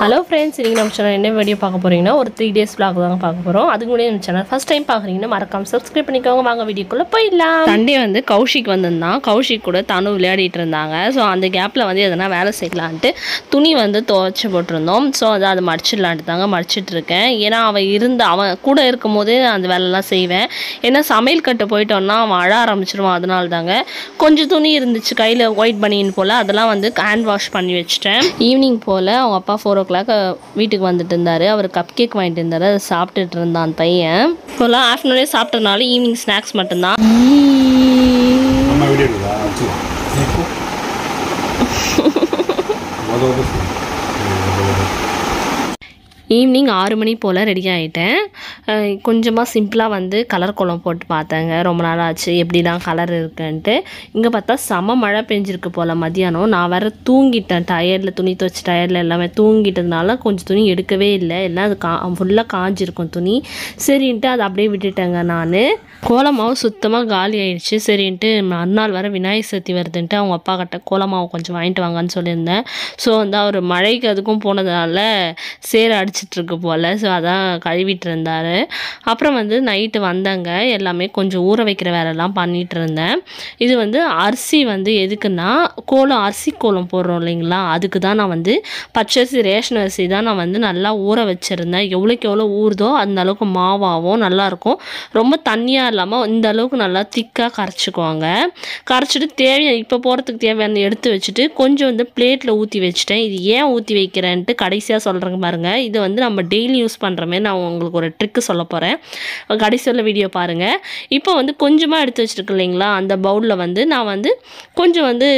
Hello friends, இன்னைக்கு நம்ம channel என்ன வீடியோ பார்க்க போறீங்கன்னா ஒரு 3 days vlog தான் பார்க்க போறோம். அதுக்கு முன்னாடி நம்ம சேனல் ஃபர்ஸ்ட் டைம் பார்க்கறீங்கன்னா மறக்காம subscribe பண்ணிக்கோங்க. வாங்க வீடியோக்குள்ள போய்டலாம். சண்டே வந்து கௌஷிக் வந்திருந்தான். கௌஷிக் கூட தனு விளையாடிட்டு இருந்தாங்க. சோ அந்த கேப்ல வந்து எதனா வேலை செய்யலாம்னு துணி வந்து துவைச்சு போட்டுருந்தோம். சோ அதை மடிச்சிடலாம்னு தாங்க மடிச்சிட்டு இருக்கேன். ஏன்னா அவன் கூட இருக்கும்போது அந்த வேலைலாம் செய்வேன். ஏன்னா சமையல் கட்டு போயிட்டோம்னா அவன் அழ ஆரம்பிச்சிருவான். அதனால தாங்க கொஞ்சம் துணி இருந்துச்சு கையில் ஒயிட் பனியன் போல் அதெல்லாம் வந்து ஹேண்ட் வாஷ் பண்ணி வச்சுட்டேன். ஈவினிங் போல் அவங்க அப்பா 4 o'clock வீட்டுக்கு வந்துட்டு இருந்தார். அவர் கப் கேக் வாங்கிட்டு இருந்தார். அதை சாப்பிட்டுட்டு இருந்தான் பையன். இப்போலாம் ஆஃப்டர்நூனே சாப்பிட்டதுனால ஈவினிங் ஸ்நாக்ஸ் மட்டும்தான். ஈவினிங் 6 மணி போல் ரெடி ஆகிட்டேன். கொஞ்சமாக சிம்பிளாக வந்து கலர் கோலம் போட்டு பார்த்தேங்க. ரொம்ப நாள் ஆச்சு எப்படிலாம் கலர் இருக்குன்ட்டு. இங்கே பார்த்தா செம மழை பெஞ்சிருக்கு போல் மதியானம். நான் வேறு தூங்கிட்டேன். டயர்டில் துணி துவச்சி டயர்டில் எல்லாமே தூங்கிட்டதுனால கொஞ்சம் துணி எடுக்கவே இல்லை. எல்லாம் அது ஃபுல்லாக காஞ்சிருக்கும் துணி. சரின்ட்டு அதை அப்படியே விட்டுட்டேங்க. நான் கோலமாவு சுத்தமாக காலி ஆயிடுச்சு. சரின்ட்டு மறுநாள் வர விநாயகர் சதுர்த்தி வருதுன்ட்டு அவங்க அப்பா கிட்ட கோலமாவு கொஞ்சம் வாங்கிட்டு வாங்கன்னு சொல்லியிருந்தேன். ஸோ வந்து அவர் மழைக்கு அதுக்கும் போனதுனால சேர அடிச்சிட்ருக்கு போல். ஸோ அதான் கழுவிட்டு இருந்தார். அப்புறம் வந்து நைட்டு வந்தாங்க. எல்லாமே கொஞ்சம் ஊற வைக்கிற வேலைலாம் பண்ணிகிட்டு இருந்தேன். இது வந்து அரிசி வந்து எதுக்குன்னா அரிசி கோலம் போடுறோம் இல்லைங்களா, அதுக்கு தான் நான் வந்து பச்சரிசி ரேஷன் அரிசி தான் நான் வந்து நல்லா ஊற வச்சுருந்தேன். எவ்வளோக்கு எவ்வளோ ஊறுதோ அந்த அளவுக்கு மாவாகவும் நல்லாயிருக்கும். ரொம்ப தண்ணியாக இல்லாமல் இந்த அளவுக்கு நல்லா திக்காக கரைச்சிக்குவாங்க. கரைச்சிட்டு இப்போ போகிறதுக்கு தேவையான எடுத்து வச்சுட்டு கொஞ்சம் வந்து பிளேட்டில் ஊற்றி வச்சுட்டேன். இது ஏன் ஊற்றி வைக்கிறேன்ட்டு கடைசியாக சொல்கிறேங்க பாருங்கள். இது வந்து நம்ம டெய்லி யூஸ் பண்ணுற மாதிரி நான் உங்களுக்கு ஒரு ட்ரிக்கு சொல்ல போகிறேன். கடைசியில் வீடியோ பாருங்கள். இப்போ வந்து கொஞ்சமாக எடுத்து வச்சுருக்கு இல்லைங்களா, அந்த பவுலில் வந்து நான் வந்து கொஞ்சம் வந்து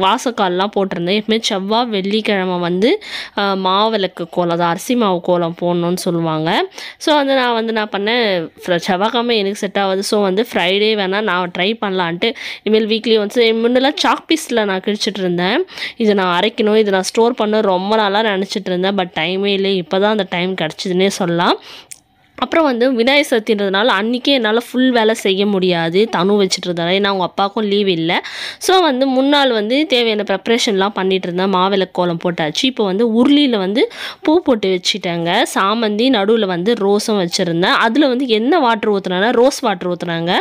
வாசக்கால்லாம் போட்டிருந்தேன். எப்பவுமே செவ்வாய் வெள்ளிக்கிழமை வந்து மாவிளக்கு கோலம், அது அரிசி மாவு கோலம் போடணுன்னு சொல்லுவாங்க. ஸோ வந்து நான் வந்து என்ன பண்ணேன், செவ்வாய்க்கிழமை எனக்கு செட் ஆகுது. ஸோ வந்து ஃப்ரைடே வேணால் நான் ட்ரை பண்ணலான்ட்டு இனிமேல் வீக்லி வந்து முன்னெல்லாம் சாக் பீஸில் நான் கிழிச்சிட்டு இருந்தேன். இதை நான் அரைக்கணும், இதை நான் ஸ்டோர் பண்ண ரொம்ப நாளாக நினச்சிட்டு இருந்தேன். பட் டைமே இல்லை. இப்போ தான் அந்த டைம் கிடச்சிதுன்னே சொல்லலாம். அப்புறம் வந்து விநாயகர் சதுர்த்தின்றதுனால அன்றைக்கே என்னால் ஃபுல் வேலை செய்ய முடியாது. தனு வச்சுட்டு இருந்தாங்க. ஏன்னா அவங்க அப்பாவுக்கும் லீவ் இல்லை. ஸோ வந்து முன்னாள் வந்து தேவையான ப்ரிப்ரேஷன்லாம் பண்ணிகிட்டு இருந்தேன். மாவிளக்கு கோலம் போட்டாச்சு. இப்போ வந்து உருளியில் வந்து பூ போட்டு வச்சுட்டாங்க. சாமந்தி நடுவில் வந்து ரோஸும் வச்சுருந்தேன். அதில் வந்து என்ன வாட்டர் ஊற்றுனாங்க, ரோஸ் வாட்டர் ஊற்றுனாங்க.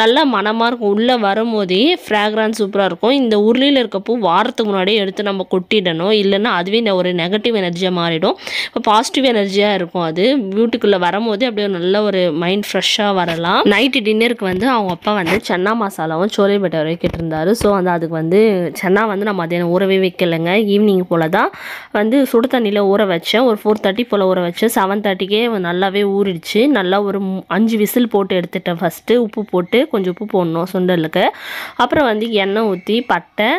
நல்லா மனமாக இருக்கும். உள்ளே வரும்போதே ஃப்ராக்ரன்ஸ் சூப்பராக இருக்கும். இந்த உருளியில் இருக்க பூ வாரத்துக்கு முன்னாடியே எடுத்து நம்ம கொட்டிடணும். இல்லைன்னா அதுவே ஒரு நெகட்டிவ் எனர்ஜியாக மாறிடும். இப்போ பாசிட்டிவ் எனர்ஜியாக இருக்கும். அது வீட்டுக்குள்ளே வரும்போது அப்படியே நல்ல ஒரு மைண்ட் ஃப்ரெஷ்ஷாக வரலாம். நைட்டு டின்னருக்கு வந்து அவங்க அப்பா வந்து சன்னா மசாலாவும் சோலை பட்டரை கேட்டிருந்தாரு. ஸோ வந்து அதுக்கு வந்து சன்னா வந்து நான் மதியானம் ஊறவே வைக்கலைங்க. ஈவினிங் போல் தான் வந்து சுடு தண்ணியில் ஊற வச்சேன். ஒரு 4:30 போல் ஊற வச்சேன். 7:30க்கே நல்லாவே ஊறிடுச்சு. நல்லா ஒரு 5 விசில் போட்டு எடுத்துட்டேன். ஃபஸ்ட்டு உப்பு போட்டு கொஞ்சம் உப்பு போடணும் சுண்டலுக்கு. அப்புறம் வந்து எண்ணெய் ஊற்றி பட்டை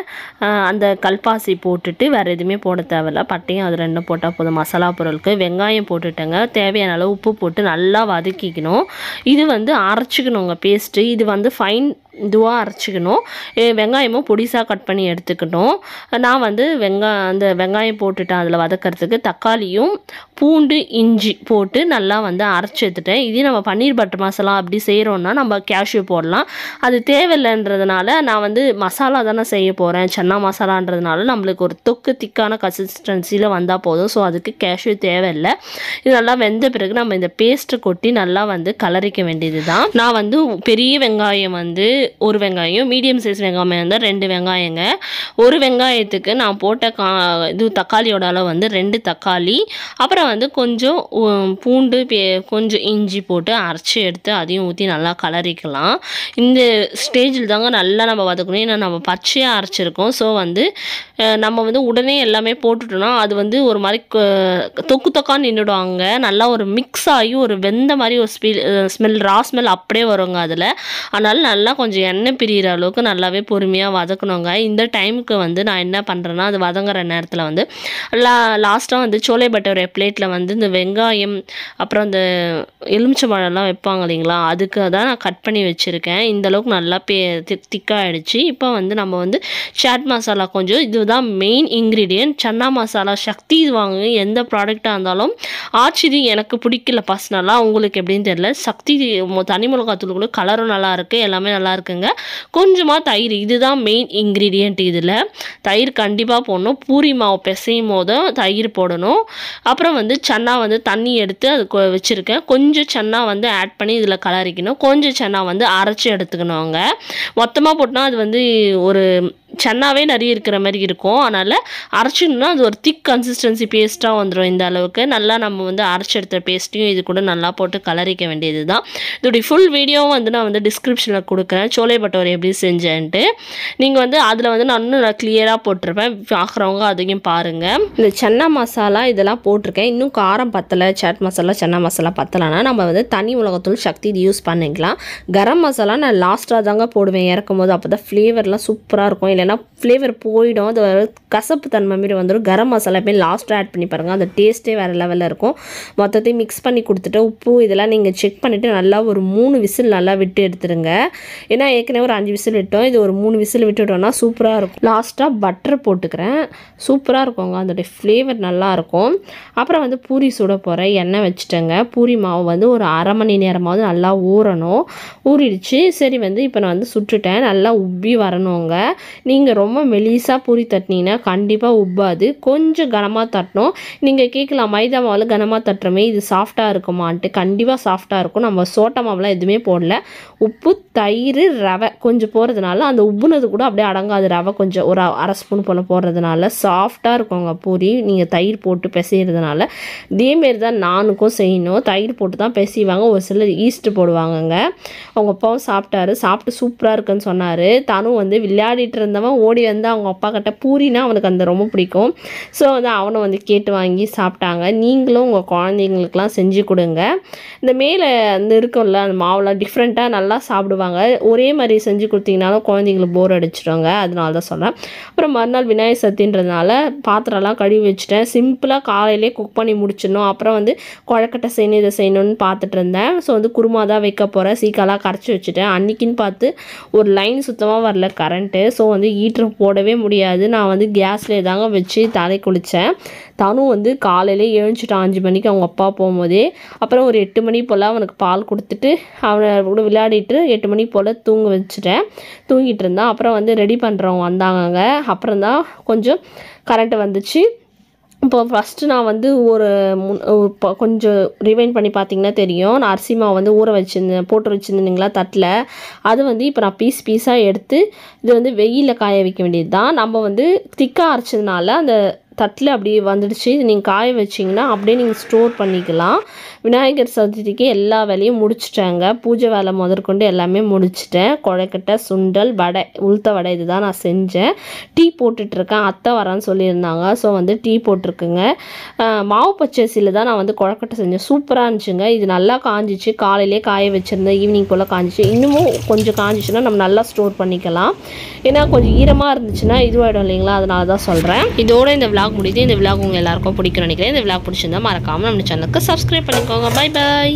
அந்த கல்பாசி போட்டுட்டு வேறு எதுவுமே போட தேவையில்ல. பட்டையும் அது 2 போட்டால் போதும். மசாலா பொருளுக்கு வெங்காயம் போட்டுட்டேங்க. தேவையான அளவு உப்பு போட்டு நல்லா வதக்கிக்கணும். இது வந்து அரைச்சிக்கணுங்க பேஸ்ட்டு. இது வந்து ஃபைன் இதுவாக அரைச்சிக்கணும். வெங்காயமும் பொடிசாக கட் பண்ணி எடுத்துக்கணும். நான் வந்து அந்த வெங்காயம் போட்டுட்டேன். அதில் வதக்கிறதுக்கு தக்காளியும் பூண்டு இஞ்சி போட்டு நல்லா வந்து அரைச்சி எடுத்துட்டேன். இதே நம்ம பன்னீர் பட்டர் மசாலா அப்படி செய்கிறோன்னா நம்ம கேஷ்யூ போடலாம். அது தேவையில்லைன்றதுனால நான் வந்து மசாலா தானே செய்ய போகிறேன். சன்னா மசாலான்றதுனால நம்மளுக்கு ஒரு தொக்கு திக்கான கன்சிஸ்டன்சியில் வந்தால் போதும். ஸோ அதுக்கு கேஷ்யூ தேவையில்லை. இது நல்லா வெந்த பிறகு நம்ம இந்த பேஸ்ட்டு கொட்டி நல்லா வந்து கலரிக்க வேண்டியது தான். நான் வந்து பெரிய வெங்காயம் வந்து 1 வெங்காயம், மீடியம் சைஸ் வெங்காயம் வந்து 2 வெங்காயங்க. 1 வெங்காயத்துக்கு நான் போட்ட தக்காளியோட அளவு வந்து 2 தக்காளி. அப்புறம் வந்து கொஞ்சம் பூண்டு கொஞ்சம் இஞ்சி போட்டு அரைச்சி எடுத்து அதையும் ஊற்றி நல்லா கலரிக்கலாம். இந்த ஸ்டேஜில் தாங்க நல்லா நம்ம வதக்கணும். ஏன்னா நம்ம பச்சையாக அரைச்சிருக்கோம். ஸோ வந்து நம்ம வந்து உடனே எல்லாமே போட்டுட்டோம்னா அது வந்து ஒரு மாதிரி தொக்கான்னு நின்றுடுவாங்க. நல்லா ஒரு மிக்ஸ் ஆகி ஒரு வெந்த மாதிரி ஒரு ஸ்மெல் ஸ்மெல் அப்படியே வருங்க அதில். அதனால் நல்லா கொஞ்சம் எண்ணெய் பிரிகிற அளவுக்கு நல்லாவே பொறுமையாக வதக்கணுங்க. இந்த டைமுக்கு வந்து நான் என்ன பண்ணுறேன்னா அது வதங்குற நேரத்தில் வந்து லாஸ்ட்டாக வந்து சோலை பட்டரை பிளேட்டில் வந்து இந்த வெங்காயம் அப்புறம் இந்த எலுமிச்சை பழம்லாம் வைப்பாங்க இல்லைங்களா, அதுக்கு தான் நான் கட் பண்ணி வச்சுருக்கேன். இந்தளவுக்கு நல்லா திக்காகிடுச்சு. இப்போ வந்து நம்ம வந்து சாட் மசாலா கொஞ்சம், இதுதான் மெயின் இன்க்ரீடியன்ட். சன்னா மசாலா சக்தி வாங்க எந்த ப்ராடக்டாக இருந்தாலும் ஆச்சிது எனக்கு பிடிக்கல பர்சனலாக. உங்களுக்கு எப்படின்னு தெரியல. சக்தி தனி மிளகாத்தூள் கூட கலரும் நல்லாயிருக்கு, எல்லாமே நல்லாயிருக்கு. இருக்குங்க. கொஞ்சமாக தயிர், இதுதான் மெயின் இன்க்ரீடியண்ட். இதில் தயிர் கண்டிப்பாக போடணும். பூரி மாவு பிசையும் போதும் தயிர் போடணும். அப்புறம் வந்து சன்னா வந்து தண்ணி எடுத்து அது வச்சுருக்கேன். கொஞ்சம் சன்னா வந்து ஆட் பண்ணி இதில் கலரிக்கணும். கொஞ்சம் சன்னா வந்து அரைச்சி எடுத்துக்கணுங்க. மொத்தமாக போட்டால் அது வந்து ஒரு சன்னாவே நிறைய இருக்கிற மாதிரி இருக்கும். அதனால் அரைச்சிடணும்னா அது ஒரு திக் கன்சிஸ்டன்சி பேஸ்ட்டாக வந்துடும். இந்த அளவுக்கு நல்லா நம்ம வந்து அரைச்சி எடுத்த பேஸ்ட்டையும் இது கூட நல்லா போட்டு கலரிக்க வேண்டியது தான். இதோடைய ஃபுல் வீடியோவும் வந்து நான் வந்து டிஸ்கிரிப்ஷனில் கொடுக்குறேன், சோலை பட்டோரை எப்படி செஞ்சேன்ட்டு. நீங்கள் வந்து அதில் வந்து நான் இன்னும் கிளியராக போட்டிருப்பேன், பார்க்குறவங்க அதையும் பாருங்கள். இந்த சன்னா மசாலா இதெல்லாம் போட்டிருக்கேன். இன்னும் காரம் பத்தலை, சாட் மசாலா சன்னா மசாலா பத்தலைன்னா நம்ம வந்து தனி மிளகாத்தூள் சக்தி இது யூஸ் பண்ணிக்கலாம். கரம் மசாலா நான் லாஸ்ட்டாக தாங்க போடுவேன் இறக்கும் போது, அப்போ தான் ஃப்ளேவர்லாம் சூப்பராக இருக்கும். இல்லைன்னா ஃப்ளேவர் போயிடும், அது கசப்பு தன்மை மாரி வந்துடும். கரம் மசாலா போய் லாஸ்ட்டாக ஆட் பண்ணி பாருங்கள், அந்த டேஸ்ட்டே வேறு லெவலில் இருக்கும். மொத்தத்தையும் மிக்ஸ் பண்ணி கொடுத்துட்டு உப்பு இதெல்லாம் நீங்கள் செக் பண்ணிவிட்டு நல்லா ஒரு 3 விசில் நல்லா விட்டு எடுத்துருங்க. ஏன்னா ஏற்கனவே ஒரு 5 விசில் விட்டோம், இது ஒரு 3 விசில் விட்டுட்டோம்னா சூப்பராக இருக்கும். லாஸ்ட்டாக பட்டர் போட்டுக்கிறேன், சூப்பராக இருக்குங்க, அதோடைய ஃப்ளேவர் நல்லாயிருக்கும். அப்புறம் வந்து பூரி சுட போகிறேன், எண்ணெய் வச்சுட்டேங்க. பூரி மாவு வந்து ஒரு அரை மணி நேரமாவது நல்லா ஊறணும். ஊறிடுச்சு. சரி வந்து இப்போ நான் வந்து சுட்டுட்டேன், நல்லா உப்பி வரணுங்க. நீங்கள் ரொம்ப மெலிசாக பூரி தட்டினீங்கன்னா கண்டிப்பாக உப்பாது, கொஞ்சம் கனமாக தட்டணும். நீங்கள் கேட்கலாம் மைதா மாவில் கனமாக தட்டுறமே இது சாஃப்டாக இருக்குமான்ட்டு. கண்டிப்பாக சாஃப்டாக இருக்கும். நம்ம சோட்டா மாவுலாம் எதுவுமே போடல, உப்பு தயிர் ரவை கொஞ்சம் போடுறதுனால அந்த உப்புனது கூட அப்படியே அடங்காது. ரவை கொஞ்சம் ஒரு அரை ஸ்பூன் போல் போடுறதுனால சாஃப்டாக இருக்குங்க பூரி, நீங்கள் தயிர் போட்டு பிசைகிறதுனால. இதேமாரி தான் நானுக்கும் செய்யணும், தயிர் போட்டு தான் பிசைவாங்க. ஒரு சிலர் ஈஸ்ட் போடுவாங்கங்க. அவங்க அப்பாவும் சாப்பிட்டாரு, சாப்பிட்டு சூப்பராக இருக்குன்னு சொன்னார். தானும் வந்து விளையாடிட்டு இருந்தவன் ஓடி வந்து அவங்க அப்பா கிட்ட, பூரினா அவனுக்கு அந்த ரொம்ப பிடிக்கும். ஸோ வந்து அவனை வந்து கேட்டு வாங்கி சாப்பிட்டாங்க. நீங்களும் உங்கள் குழந்தைங்களுக்கெலாம் செஞ்சு கொடுங்க. இந்த மேலே அந்த இருக்கும்ல அந்த மாவுலாம் டிஃப்ரெண்ட்டாக நல்லா சாப்பிடுவாங்க. ஒரே மாதிரி செஞ்சு கொடுத்தீங்கனாலும் குழந்தைங்களுக்கு போர் அடிச்சிடுவாங்க, அதனால தான் சொல்கிறேன். அப்புறம் மறுநாள் விநாயகர் சதுர்த்தின்றதுனால பாத்திரம்லாம் கழுவி வச்சுட்டேன். சிம்பிளாக காலையிலே குக் பண்ணி முடிச்சிடணும். அப்புறம் வந்து குழக்கட்டை செய்யணும், இதை செய்யணும்னு பார்த்துட்டு இருந்தேன். ஸோ வந்து குருமா தான் வைக்க போகிறேன். சீக்காலாம் கரைச்சி வச்சுட்டேன். அன்றைக்கின்னு பார்த்து ஒரு லைன் சுத்தமாக வரல கரண்ட்டு. ஸோ வந்து ஹீட்ரு போடவே முடியாது, நான் வந்து கேஸ்லேயே தாங்க வச்சு தலை குளித்தேன். தானும் வந்து காலையிலே எழுந்துட்டான் 5 மணிக்கு அவங்க அப்பா போகும்போதே. அப்புறம் ஒரு 8 மணி போல் அவனுக்கு பால் கொடுத்துட்டு அவனை கூட விளையாடிட்டு 8 மணி போல் தூங்க வச்சுட்டேன். தூங்கிட்டு இருந்தான். அப்புறம் வந்து ரெடி பண்ணுறவங்க வந்தாங்க. அப்புறம் தான் கொஞ்சம் கரண்ட்டு வந்துச்சு. இப்போ ஃபஸ்ட்டு நான் வந்து கொஞ்சம் ரிவைண்ட் பண்ணி பார்த்தீங்கன்னா தெரியும், நான் அரிசி மாவு வந்து ஊற வச்சுருந்தேன், போட்டு வச்சுருந்தீங்களா தட்டில். அது வந்து இப்போ நான் பீஸாக எடுத்து இது வந்து வெயிலில் காய வைக்க வேண்டியது தான். நம்ம வந்து திக்காக அரைச்சதுனால அந்த தட்டில் அப்படியே வந்துடுச்சு. இது நீங்கள் காய வச்சிங்கன்னா அப்படியே நீங்கள் ஸ்டோர் பண்ணிக்கலாம். விநாயகர் சதுர்த்திக்கு எல்லா வேலையும் முடிச்சிட்டேங்க. பூஜை வேலை முதற்கொண்டு எல்லாமே முடிச்சிட்டேன். கொழக்கட்டை, சுண்டல், வடை, உளுத்த வடை இதுதான் நான் செஞ்சேன். டீ போட்டுட்ருக்கேன், அத்தை வரான்னு சொல்லியிருந்தாங்க. ஸோ வந்து டீ போட்டிருக்குங்க. மாவு பச்சரிசியில் தான் நான் வந்து கொழக்கட்டை செஞ்சேன். சூப்பராக இருந்துச்சுங்க. இது நல்லா காஞ்சிச்சு, காலையிலே காய வச்சுருந்தேன், ஈவினிங் போல் காஞ்சிச்சு. இன்னமும் கொஞ்சம் காஞ்சிச்சுன்னா நம்ம நல்லா ஸ்டோர் பண்ணிக்கலாம். ஏன்னா கொஞ்சம் ஈரமாக இருந்துச்சுன்னா இதுவாகிடும் இல்லைங்களா, அதனால தான் சொல்கிறேன். இதோட இந்த விளாக் முடியுது. இந்த விளாக் உங்கள் எல்லாருக்கும் பிடிக்கும்னு நினைக்கிறேன். இந்த விளாக் பிடிச்சிருந்தா மறக்காமல் நம்ம சேனலுக்கு சப்ஸ்கிரைப் பண்ணிக்கோங்க. Bye bye.